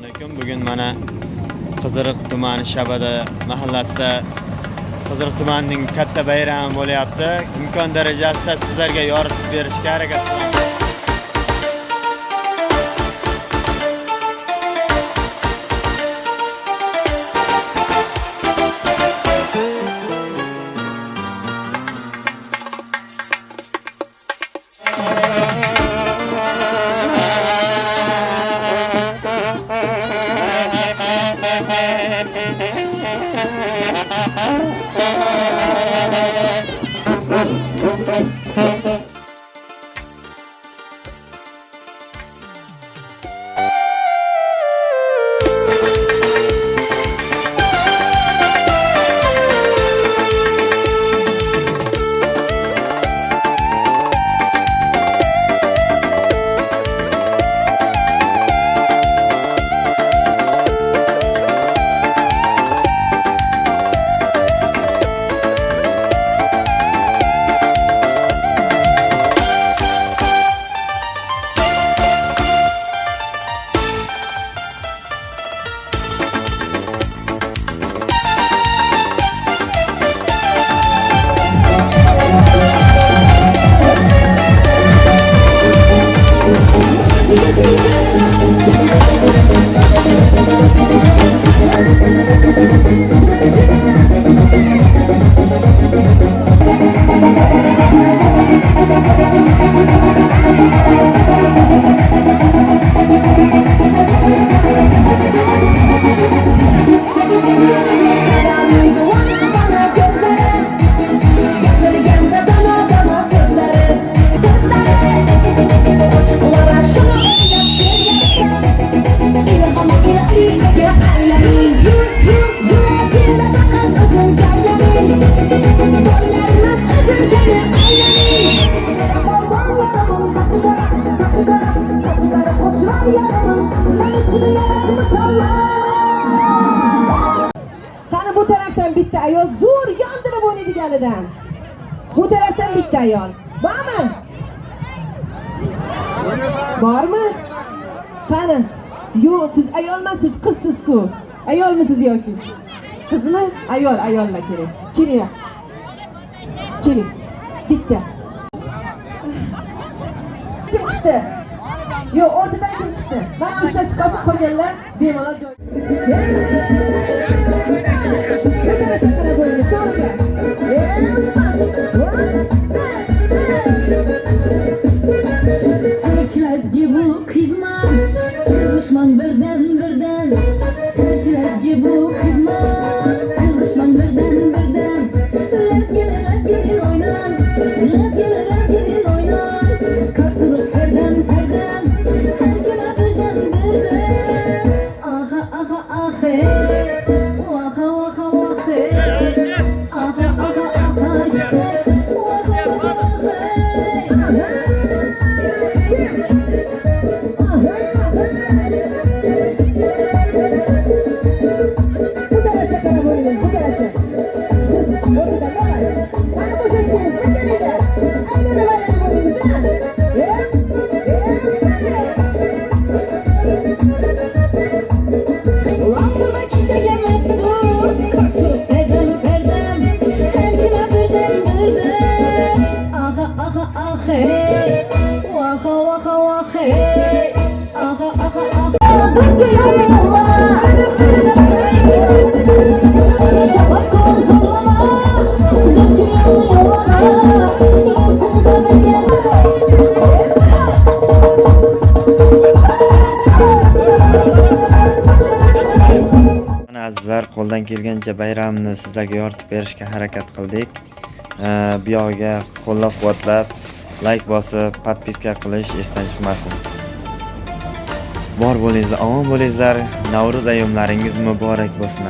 Alaykum. Bugun mana Qiziriq tumani Shabada mahallasida Qiziriq tumanining katta bayrami bo'lyapti. Imkon darajasida sizlarga yoritib berishga harakat qilaman. Qani bu tarafdan bitta ayol zo'r yondirib o'ynaydiganidan. Bu tarafdan bitta ayol. Bormi? Bormi? Qani? Yo'q, siz ayolmisiz, qizsiz-ku. Ayolmisiz yoki? Qizmi? Ayollar kerak. Keling. Keling. Bitta. Kim chiqdi? Yo'q, o'rtadan kim chiqdi? Mana ustasiz qolganlar bemalol joy. Sizlarga bu xizmat, qilishman birdan. Sizlarga bu xizmat, qilishman birdan. Lazgil o'ynan, lazgil o'ynan. Qarsuruq herdan, har kimga birdan. Aha, hey. Azizlar, qo'ldan kelgancha bayramni sizlarga yoritib berishga harakat qildik. Bu yog'iga qo'llab-quvvatlab, like bosib, podpiska qilish esdan chiqmasin. Bor bo'lingizlar, omon bo'lingizlar. Navro'z ayyomlaringiz muborak bo'lsin.